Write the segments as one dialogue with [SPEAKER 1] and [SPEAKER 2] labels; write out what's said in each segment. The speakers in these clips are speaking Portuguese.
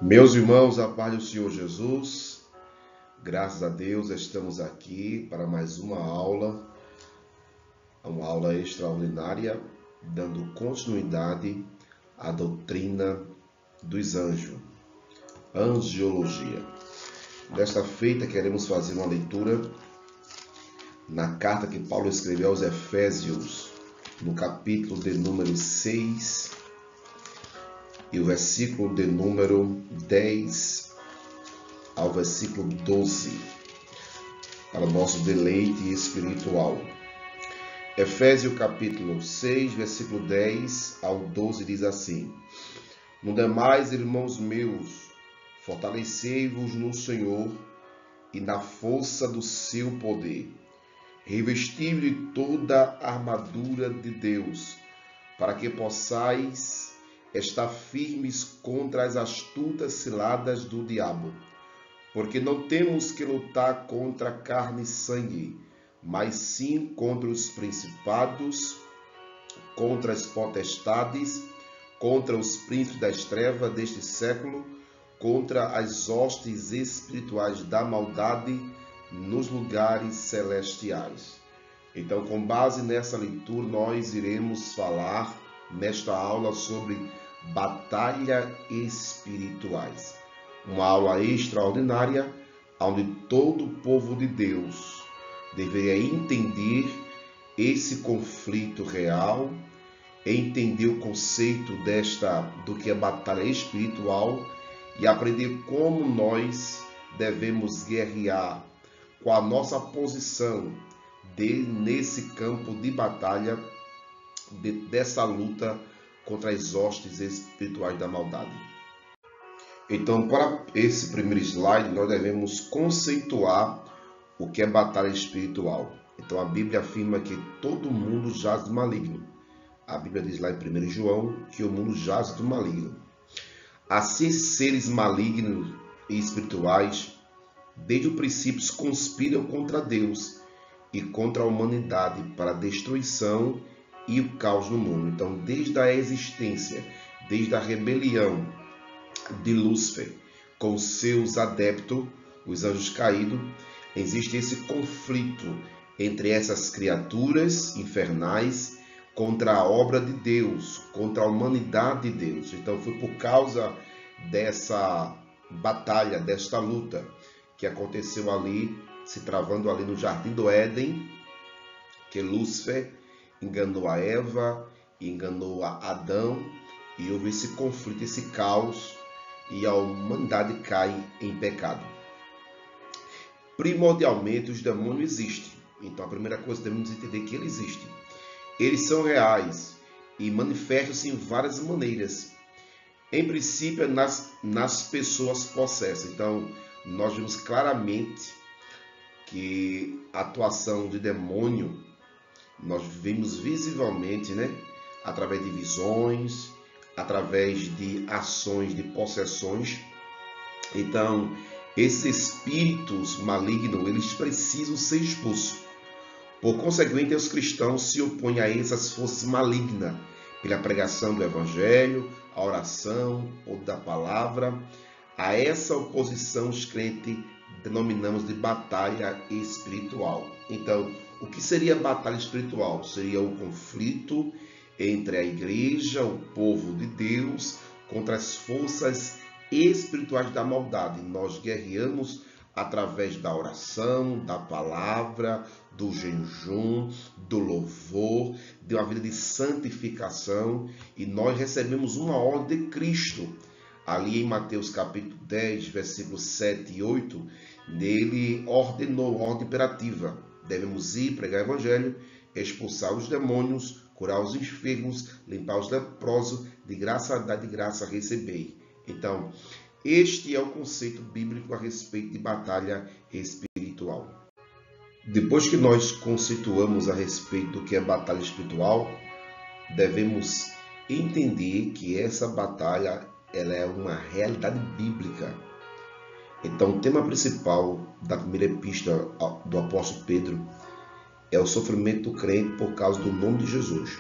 [SPEAKER 1] Meus irmãos, a paz do Senhor Jesus, graças a Deus estamos aqui para mais uma aula extraordinária, dando continuidade à doutrina dos anjos, angiologia. Desta feita queremos fazer uma leitura na carta que Paulo escreveu aos Efésios, no capítulo de número 6, e o versículo de número 10 ao versículo 12, para o nosso deleite espiritual. Efésios capítulo 6, versículo 10 ao 12 diz assim: No demais, irmãos meus, fortalecei-vos no Senhor e na força do seu poder. Revesti-vos de toda a armadura de Deus, para que possais estar firmes contra as astutas ciladas do diabo. Porque não temos que lutar contra carne e sangue, mas sim contra os principados, contra as potestades, contra os príncipes das trevas deste século, contra as hostes espirituais da maldade nos lugares celestiais. Então, com base nessa leitura, nós iremos falar nesta aula sobre batalhas espirituais. Uma aula extraordinária, onde todo o povo de Deus deveria entender esse conflito real, entender o conceito do que é batalha espiritual e aprender como nós devemos guerrear, qual a nossa posição nesse campo de batalha, dessa luta contra as hostes espirituais da maldade. Então, para esse primeiro slide, nós devemos conceituar o que é batalha espiritual. Então, a Bíblia afirma que todo mundo jaz do maligno. A Bíblia diz lá em 1 João que o mundo jaz do maligno. Assim, esses seres malignos e espirituais, desde o princípio, conspiram contra Deus e contra a humanidade para a destruição e o caos no mundo. Então, desde a existência, desde a rebelião de Lúcifer com seus adeptos, os anjos caídos, existe esse conflito entre essas criaturas infernais contra a obra de Deus, contra a humanidade de Deus. Então foi por causa dessa batalha, desta luta que aconteceu ali, se travando ali no Jardim do Éden, que Lúcifer enganou a Eva, enganou a Adão, e houve esse conflito, esse caos, e a humanidade cai em pecado. Primordialmente, os demônios existem. Então, a primeira coisa que devemos entender é que eles existem. Eles são reais e manifestam-se em várias maneiras. Em princípio, nas pessoas possessas. Então, nós vemos claramente que a atuação de demônio, nós vemos visivelmente, através de visões, através de ações, de possessões. Então, esses espíritos malignos, eles precisam ser expulsos. Por conseguinte, os cristãos se opõem a essas forças malignas, pela pregação do Evangelho, a oração ou da palavra. A essa oposição, os crentes denominamos de batalha espiritual. Então, o que seria batalha espiritual? Seria o conflito entre a igreja, o povo de Deus, contra as forças espirituais da maldade. Nós guerreamos através da oração, da palavra, do jejum, do louvor, de uma vida de santificação, e nós recebemos uma ordem de Cristo. Ali em Mateus capítulo 10, versículos 7 e 8, nele ordenou, ordem imperativa: devemos ir pregar o evangelho, expulsar os demônios, curar os enfermos, limpar os leprosos, de graça dá, de graça recebei. Então, este é o conceito bíblico a respeito de batalha espiritual. Depois que nós conceituamos a respeito do que é batalha espiritual, devemos entender que essa batalha ela é uma realidade bíblica. Então, o tema principal da primeira epístola do apóstolo Pedro é o sofrimento do crente por causa do nome de Jesus.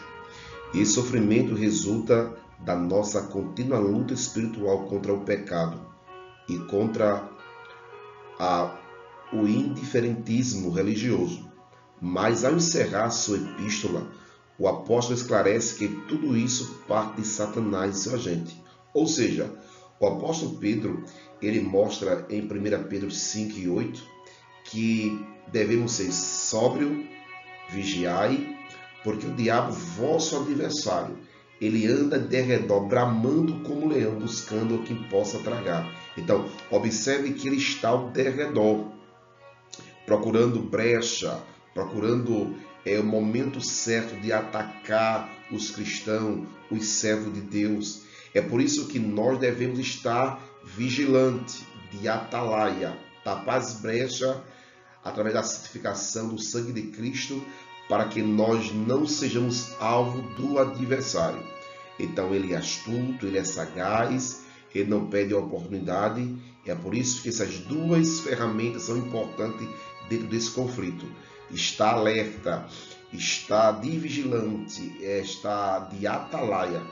[SPEAKER 1] E esse sofrimento resulta da nossa contínua luta espiritual contra o pecado e contra o indiferentismo religioso. Mas ao encerrar sua epístola, o apóstolo esclarece que tudo isso parte de Satanás e seu agente. Ou seja, o apóstolo Pedro, ele mostra em 1 Pedro 5 e 8 que devemos ser sóbrio, vigiai, porque o diabo, vosso adversário, ele anda de redor, bramando como leão, buscando o que possa tragar. Então, observe que ele está ao derredor, procurando brecha, procurando o momento certo de atacar os cristãos, os servos de Deus. É por isso que nós devemos estar vigilantes, de atalaia, tapar as brechas através da santificação do sangue de Cristo, para que nós não sejamos alvo do adversário. Então ele é astuto, ele é sagaz, ele não perde a oportunidade. É por isso que essas duas ferramentas são importantes dentro desse conflito. Está alerta, está de vigilante, está de atalaia,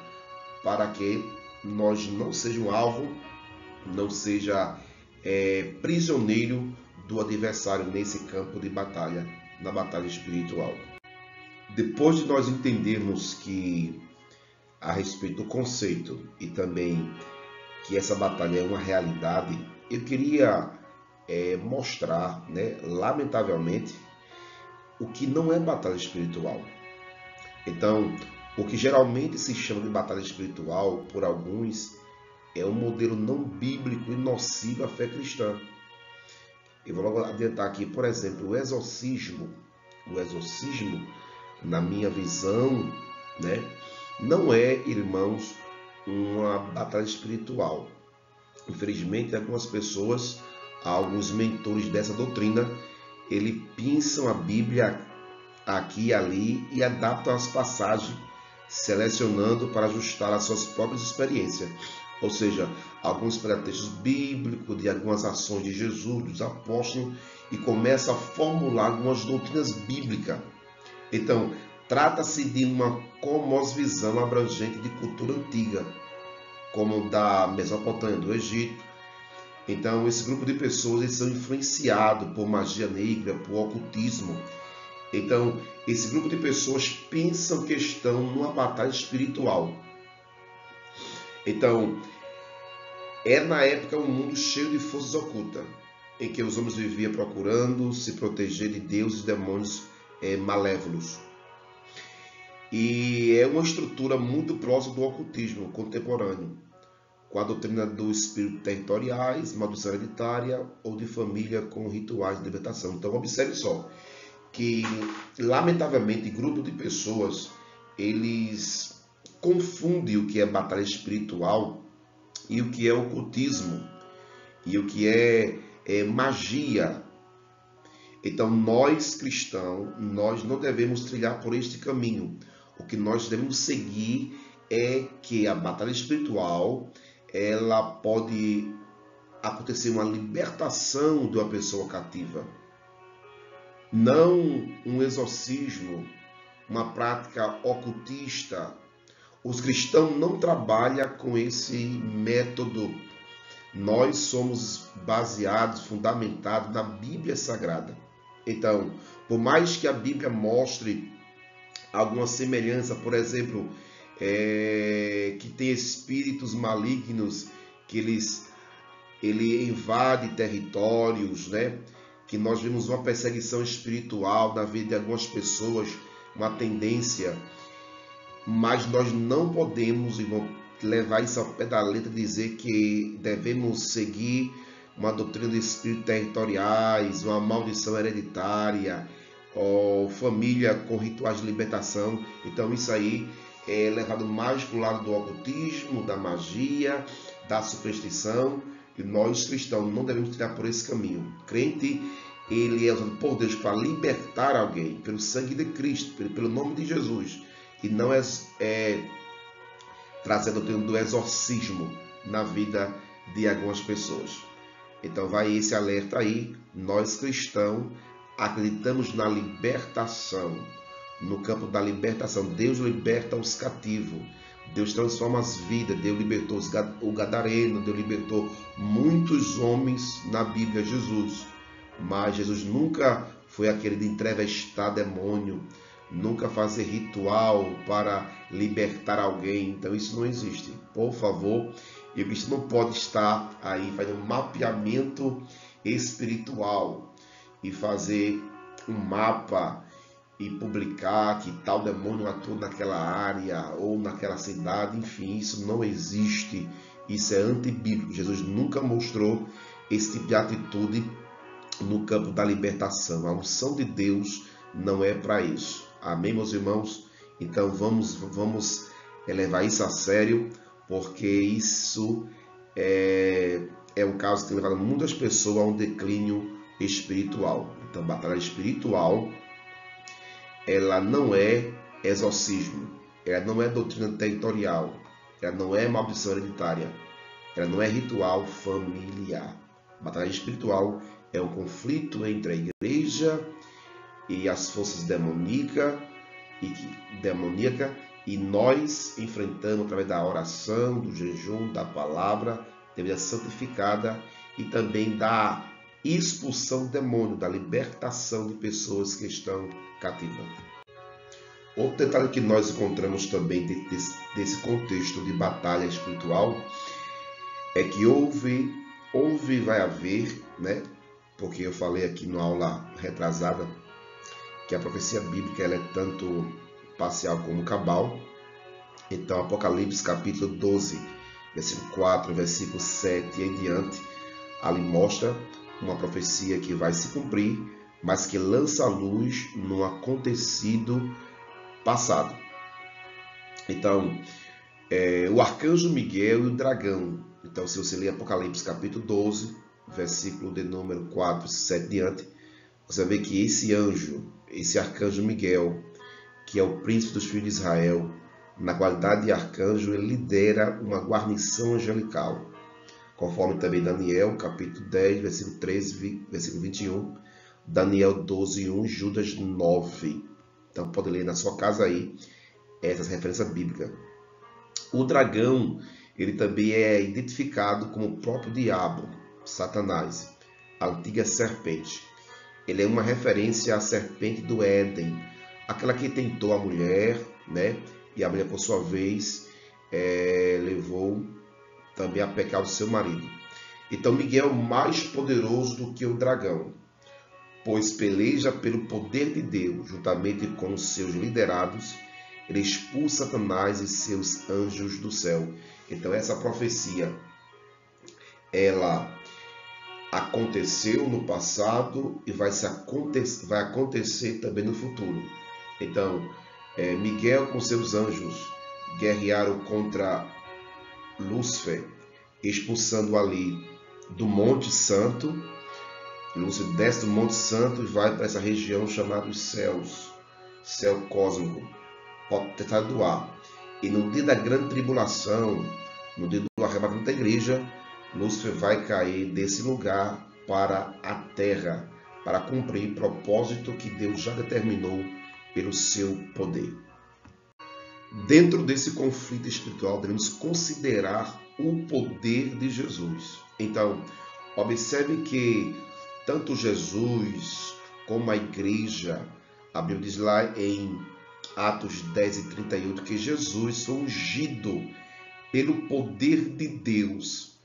[SPEAKER 1] para que nós não sejamos alvo, não seja prisioneiro do adversário nesse campo de batalha, na batalha espiritual. Depois de nós entendermos que a respeito do conceito e também que essa batalha é uma realidade, eu queria mostrar, lamentavelmente, o que não é batalha espiritual. Então, o que geralmente se chama de batalha espiritual, por alguns, é um modelo não bíblico e nocivo à fé cristã. Eu vou logo adiantar aqui, por exemplo, o exorcismo, na minha visão, não é, irmãos, uma batalha espiritual. Infelizmente, algumas pessoas, alguns mentores dessa doutrina, eles pinçam a Bíblia aqui e ali e adaptam as passagens, selecionando para ajustar as suas próprias experiências. Ou seja, alguns pretextos bíblicos de algumas ações de Jesus, dos apóstolos, e começa a formular algumas doutrinas bíblicas. Então, trata-se de uma cosmovisão abrangente de cultura antiga, como da Mesopotâmia, do Egito. Então, esse grupo de pessoas, eles são influenciados por magia negra, por ocultismo. Então, esse grupo de pessoas pensam que estão numa batalha espiritual. Então, na época um mundo cheio de forças ocultas, em que os homens viviam procurando se proteger de deuses e demônios malévolos. E é uma estrutura muito próxima do ocultismo contemporâneo, com a doutrina do espírito territoriais, maldição hereditária ou de família com rituais de libertação. Então, observe só que, lamentavelmente, grupo de pessoas, eles confundem o que é batalha espiritual e o que é ocultismo e o que é magia. Então, nós cristãos, nós não devemos trilhar por este caminho. O que nós devemos seguir é que a batalha espiritual, ela pode acontecer uma libertação de uma pessoa cativa. Não um exorcismo, uma prática ocultista. Os cristãos não trabalham com esse método. Nós somos baseados, fundamentados na Bíblia Sagrada. Então, por mais que a Bíblia mostre alguma semelhança, por exemplo, que tem espíritos malignos, que ele invade territórios, que nós vemos uma perseguição espiritual na vida de algumas pessoas, uma tendência, mas nós não podemos, irmão, levar isso ao pé da letra e dizer que devemos seguir uma doutrina de espíritos territoriais, uma maldição hereditária, ou família com rituais de libertação. Então isso aí é levado mais para o lado do ocultismo, da magia, da superstição, e nós cristãos não devemos tirar por esse caminho. O crente, ele é usado por Deus para libertar alguém, pelo sangue de Cristo, pelo nome de Jesus, e não trazer a doutrina do exorcismo na vida de algumas pessoas. Então vai esse alerta aí. Nós cristãos acreditamos na libertação, no campo da libertação. Deus liberta os cativos, Deus transforma as vidas. Deus libertou o gadareno, Deus libertou muitos homens na Bíblia, Jesus. Mas Jesus nunca foi aquele de entrevistar demônio, nunca fazer ritual para libertar alguém. Então isso não existe. Por favor, e isso não pode estar aí fazendo um mapeamento espiritual e fazer um mapa e publicar que tal demônio atua naquela área ou naquela cidade. Enfim, isso não existe. Isso é antibíblico. Jesus nunca mostrou esse tipo de atitude no campo da libertação. A unção de Deus não é para isso. Amém, meus irmãos? Então vamos levar isso a sério, porque isso é um caso que tem levado muitas pessoas a um declínio espiritual. Então, batalha espiritual, ela não é exorcismo, ela não é doutrina territorial, ela não é maldição hereditária, ela não é ritual familiar. Batalha espiritual é um conflito entre a igreja e as forças demoníacas, e nós enfrentamos através da oração, do jejum, da palavra, da vida santificada e também da expulsão do demônio, da libertação de pessoas que estão cativas. Outro detalhe que nós encontramos também desse contexto de batalha espiritual é que houve e vai haver, né? Porque eu falei aqui na aula retrasada que a profecia bíblica ela é tanto parcial como cabal. Então, Apocalipse capítulo 12, versículo 4, versículo 7 e em diante, ali mostra uma profecia que vai se cumprir, mas que lança a luz no acontecido passado. Então, o arcanjo Miguel e o dragão. Então, se você ler Apocalipse capítulo 12, versículo de número 4, 7 diante, você vê que esse anjo, esse arcanjo Miguel, que é o príncipe dos filhos de Israel, na qualidade de arcanjo, ele lidera uma guarnição angelical, conforme também Daniel, capítulo 10, versículo 13, versículo 21, Daniel 12, 1, Judas 9. Então, pode ler na sua casa aí essas referências bíblicas. O dragão, ele também é identificado como o próprio diabo, Satanás, a antiga serpente. Ele é uma referência à serpente do Éden, aquela que tentou a mulher, né? E a mulher, por sua vez, levou também a pecar o seu marido. Então, Miguel é mais poderoso do que o dragão, pois peleja pelo poder de Deus, juntamente com os seus liderados, ele expulsa Satanás e seus anjos do céu. Então, essa profecia, ela aconteceu no passado e vai acontecer também no futuro. Então, Miguel com seus anjos guerrearam contra Lúcifer, expulsando ali do Monte Santo. Lúcifer desce do Monte Santo e vai para essa região chamada os céus, céu cósmico, potestade do ar. E no dia da grande tribulação, no dia do arrebatamento da igreja, Lúcifer vai cair desse lugar para a terra, para cumprir o propósito que Deus já determinou pelo seu poder. Dentro desse conflito espiritual, devemos considerar o poder de Jesus. Então, observe que tanto Jesus como a igreja, a Bíblia diz lá em Atos 10 e 38, que Jesus foi ungido pelo poder de Deus.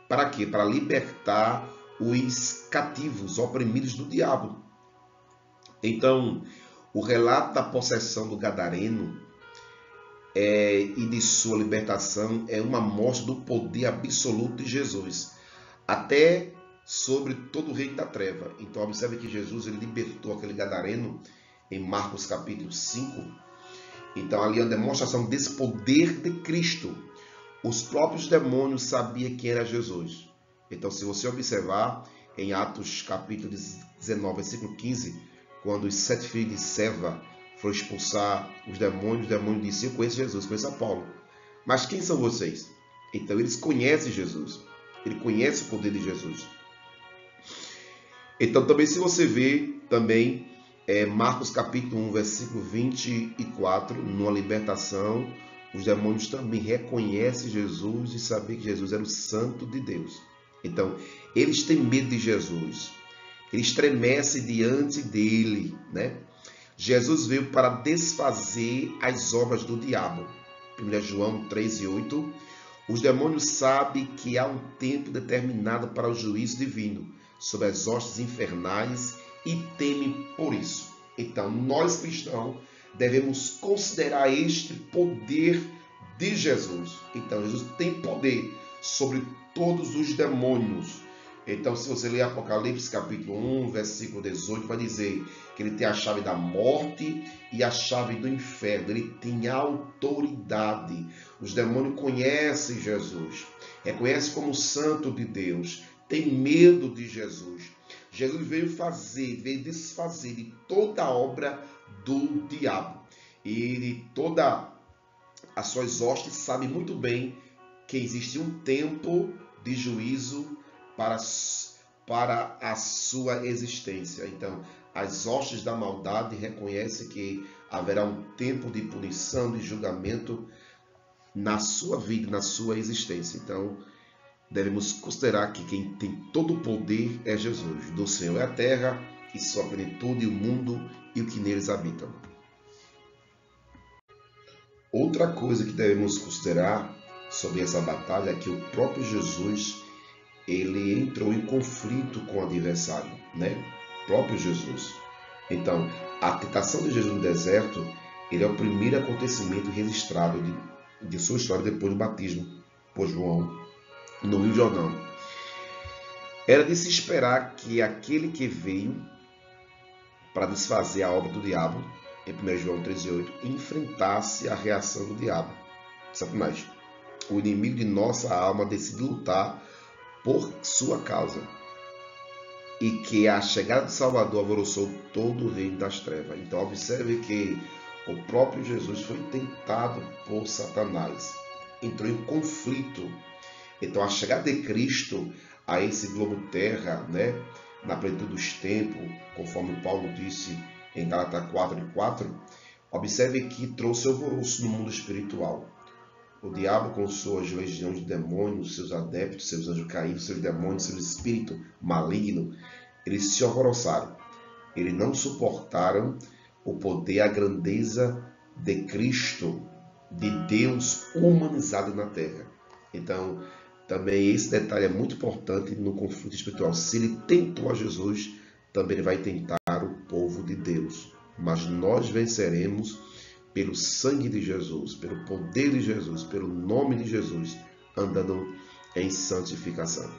[SPEAKER 1] Para quê? Para libertar os cativos, oprimidos do diabo. Então, o relato da possessão do gadareno e de sua libertação é uma mostra do poder absoluto de Jesus, até sobre todo o reino da treva. Então, observe que Jesus ele libertou aquele gadareno em Marcos capítulo 5. Então, ali é uma demonstração desse poder de Cristo. Os próprios demônios sabiam quem era Jesus. Então, se você observar em Atos capítulo 19, versículo 15, quando os 7 filhos de Seva foram expulsar os demônios disseram: eu conheço Jesus, conheço a Paulo. Mas quem são vocês? Então, eles conhecem Jesus. Ele conhece o poder de Jesus. Então, também se você vê Marcos capítulo 1, versículo 24, numa libertação os demônios também reconhecem Jesus e sabem que Jesus era o Santo de Deus. Então, eles têm medo de Jesus. Eles estremecem diante dele, né? Jesus veio para desfazer as obras do diabo. 1 João 3:8. Os demônios sabem que há um tempo determinado para o juízo divino sobre as hostes infernais e temem por isso. Então, nós cristãos devemos considerar este poder de Jesus. Então, Jesus tem poder sobre todos os demônios. Então, se você ler Apocalipse capítulo 1, versículo 18, vai dizer que ele tem a chave da morte e a chave do inferno. Ele tem autoridade. Os demônios conhecem Jesus, reconhecem como Santo de Deus, tem medo de Jesus. Jesus veio desfazer de toda a obra do diabo. E de todas as suas hostes sabe muito bem que existe um tempo de juízo para a sua existência. Então, as hostes da maldade reconhecem que haverá um tempo de punição, de julgamento na sua vida, na sua existência. Então, devemos considerar que quem tem todo o poder é Jesus. Do Senhor é a terra e sua plenitude, o mundo e o que neles habitam. Outra coisa que devemos considerar sobre essa batalha é que o próprio Jesus, ele entrou em conflito com o adversário, né? O próprio Jesus. Então, a tentação de Jesus no deserto, ele é o primeiro acontecimento registrado de sua história depois do batismo por João no Rio Jordão. Era de se esperar que aquele que veio para desfazer a obra do diabo, em 1 João 3:8, enfrentasse a reação do diabo, Satanás. O inimigo de nossa alma decide lutar por sua causa, e que a chegada do Salvador alvoroçou todo o reino das trevas. Então observe que o próprio Jesus foi tentado por Satanás, entrou em conflito. Então a chegada de Cristo a esse globo terra, né, na plenitude dos tempos, conforme Paulo disse em Gálatas 4:4, observe que trouxe alvoroço no mundo espiritual. O diabo, com suas legiões de demônios, seus adeptos, seus anjos caídos, seus demônios, seu espírito maligno, eles se alvoroçaram. Eles não suportaram o poder, a grandeza de Cristo, de Deus humanizado na terra. Então, também esse detalhe é muito importante no conflito espiritual. Se ele tentou a Jesus, também ele vai tentar o povo de Deus. Mas nós venceremos pelo sangue de Jesus, pelo poder de Jesus, pelo nome de Jesus, andando em santificação.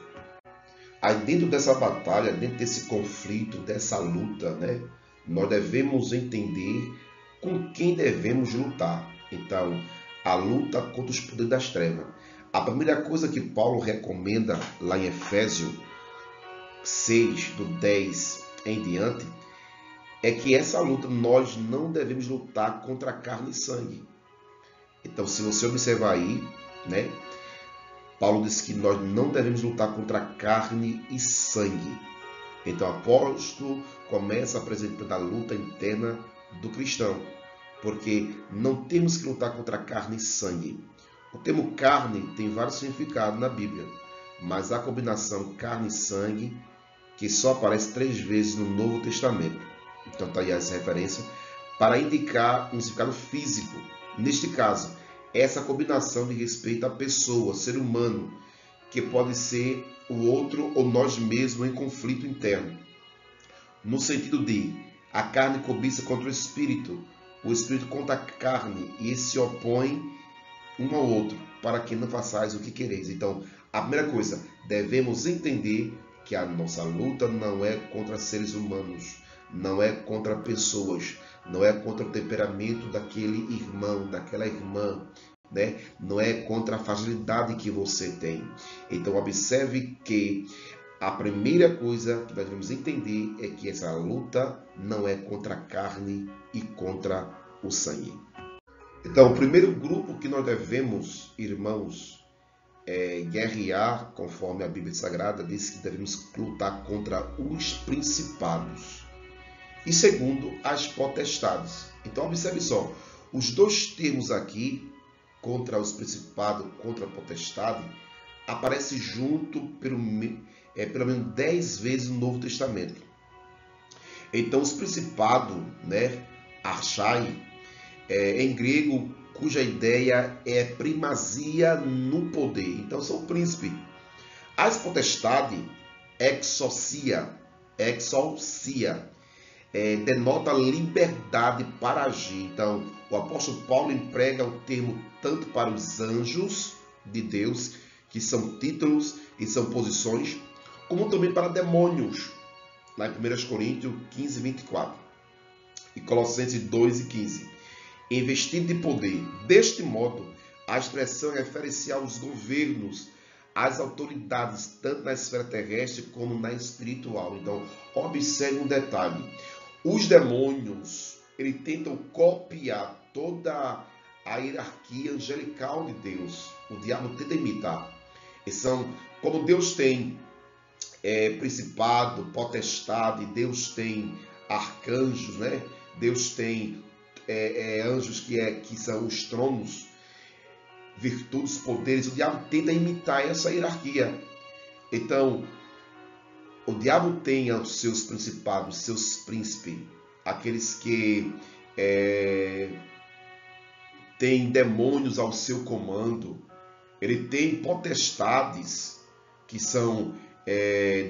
[SPEAKER 1] Aí dentro dessa batalha, dentro desse conflito, dessa luta, né, nós devemos entender com quem devemos lutar. Então, a luta contra os poderes das trevas. A primeira coisa que Paulo recomenda lá em Efésios 6, do 10 em diante, é que essa luta nós não devemos lutar contra carne e sangue. Então, se você observar aí, né, Paulo diz que nós não devemos lutar contra carne e sangue. Então, o apóstolo começa apresentando a luta interna do cristão, porque não temos que lutar contra carne e sangue. O termo carne tem vários significados na Bíblia, mas a combinação carne e sangue, que só aparece 3 vezes no Novo Testamento. Então está aí essa referência para indicar um significado físico. Neste caso, essa combinação de respeito à pessoa, ser humano, que pode ser o outro ou nós mesmos em conflito interno. No sentido de a carne cobiça contra o espírito contra a carne, e esse se opõe um ao outro, para que não façais o que quereis. Então, a primeira coisa, devemos entender que a nossa luta não é contra seres humanos, não é contra pessoas, não é contra o temperamento daquele irmão, daquela irmã, né? Não é contra a fragilidade que você tem. Então observe que a primeira coisa que nós devemos entender é que essa luta não é contra a carne e contra o sangue. Então o primeiro grupo que nós devemos, irmãos, guerrear, conforme a Bíblia Sagrada diz que devemos lutar contra os principados. E segundo, as potestades. Então observe só, os dois termos aqui contra os principados, contra a potestade, aparece junto pelo menos 10 vezes no Novo Testamento. Então, os principados, né, archai, em grego, cuja ideia é primazia no poder. Então, são príncipes. As potestades, exousia, denota liberdade para agir. Então, o apóstolo Paulo emprega o termo tanto para os anjos de Deus, que são títulos e são posições, como também para demônios, lá em 1 Coríntios 15, 24 e Colossenses 2 e 15. Investido de poder. Deste modo, a expressão refere-se aos governos, às autoridades, tanto na esfera terrestre como na espiritual. Então, observe um detalhe. Os demônios, eles tentam copiar toda a hierarquia angelical de Deus. O diabo tenta imitar. E são, como Deus tem principado, potestade, Deus tem arcanjos, né? Deus tem anjos que são os tronos, virtudes, poderes. O diabo tenta imitar essa hierarquia. Então, o diabo tem os seus principados, seus príncipes, aqueles que têm demônios ao seu comando. Ele tem potestades, que são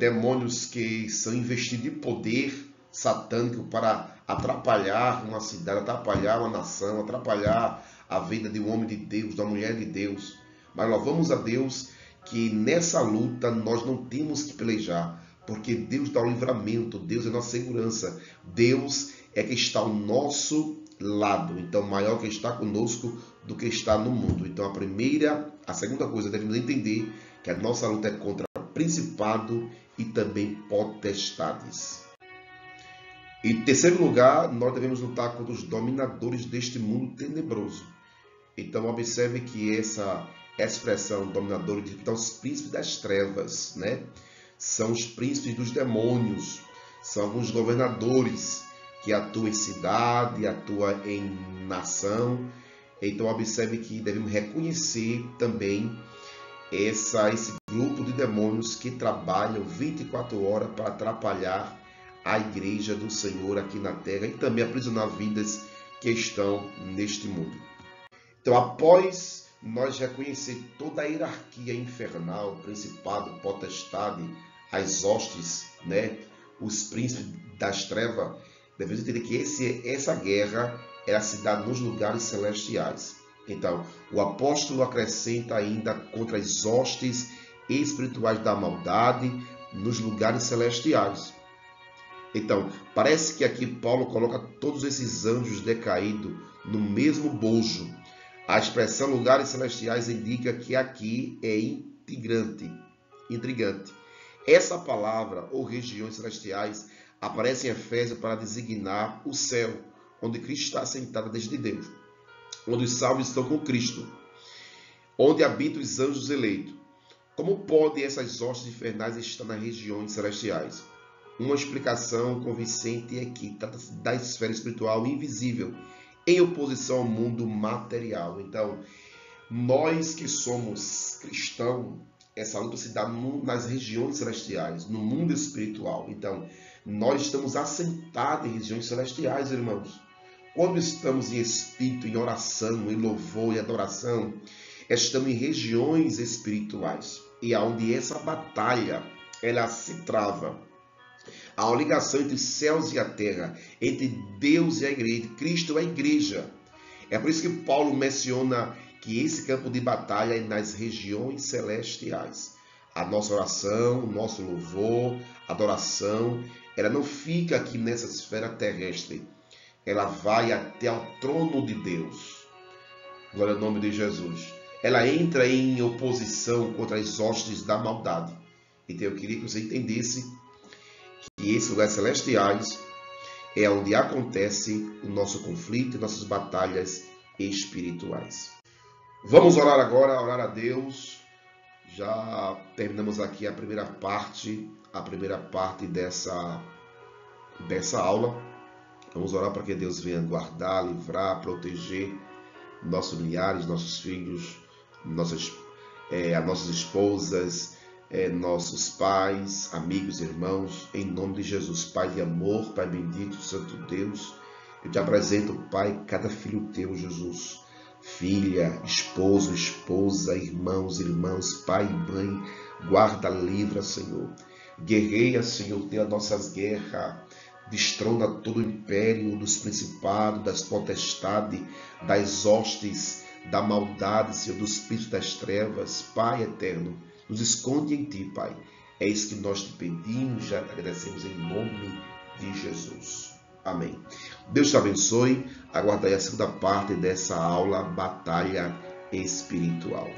[SPEAKER 1] demônios que são investidos de poder satânico para atrapalhar uma cidade, atrapalhar uma nação, atrapalhar a vida de um homem de Deus, da mulher de Deus. Mas louvamos a Deus que nessa luta nós não temos que pelejar, porque Deus dá o livramento, Deus é nossa segurança, Deus é que está ao nosso lado. Então, maior que está conosco do que está no mundo. Então, a segunda coisa, devemos entender que a nossa luta é contra principado e também potestades. E em terceiro lugar, nós devemos lutar contra os dominadores deste mundo tenebroso. Então, observe que essa expressão dominadores, então, os príncipes das trevas, né? São os príncipes dos demônios, são alguns governadores que atuam em cidade, atuam em nação. Então, observe que devemos reconhecer também esse grupo de demônios que trabalham 24 horas para atrapalhar a igreja do Senhor aqui na terra e também aprisionar vidas que estão neste mundo. Então, após nós reconhecer toda a hierarquia infernal, principado, potestade, as hostes, né, os príncipes das trevas, devemos entender que essa guerra era se dada nos lugares celestiais. Então, o apóstolo acrescenta ainda contra as hostes espirituais da maldade nos lugares celestiais. Então, parece que aqui Paulo coloca todos esses anjos decaídos no mesmo bojo. A expressão lugares celestiais indica que aqui é intrigante. Essa palavra, ou regiões celestiais, aparece em Efésios para designar o céu, onde Cristo está assentado desde Deus, onde os salvos estão com Cristo, onde habitam os anjos eleitos. Como podem essas hostes infernais estar nas regiões celestiais? Uma explicação convincente é que trata-se da esfera espiritual invisível, em oposição ao mundo material. Então, nós que somos cristãos, essa luta se dá nas regiões celestiais, no mundo espiritual. Então, nós estamos assentados em regiões celestiais, irmãos. Quando estamos em espírito, em oração, em louvor e adoração, estamos em regiões espirituais. E é onde essa batalha ela se trava. Há uma ligação entre os céus e a terra, entre Deus e a igreja. Cristo é a igreja. É por isso que Paulo menciona que esse campo de batalha é nas regiões celestiais. A nossa oração, o nosso louvor, adoração, ela não fica aqui nessa esfera terrestre. Ela vai até ao trono de Deus. Glória ao nome de Jesus. Ela entra em oposição contra as hostes da maldade. Então eu queria que você entendesse que esses lugares celestiais é onde acontece o nosso conflito, nossas batalhas espirituais. Vamos orar agora, orar a Deus. Já terminamos aqui a primeira parte dessa aula. Vamos orar para que Deus venha guardar, livrar, proteger nossos familiares, nossos filhos, as nossas esposas, nossos pais, amigos, irmãos, em nome de Jesus. Pai de amor, Pai bendito, Santo Deus, eu te apresento, Pai, cada filho teu, Jesus, filha, esposo, esposa, irmãos, pai e mãe, guarda, livra, Senhor. Guerreia, Senhor, tem as nossas guerras, destrona todo o império dos principados, das potestades, das hostes, da maldade, Senhor, dos espíritos das trevas. Pai eterno, nos esconde em Ti, Pai. É isso que nós te pedimos, já agradecemos em nome de Jesus. Amém. Deus te abençoe. Aguardai a segunda parte dessa aula, Batalha Espiritual.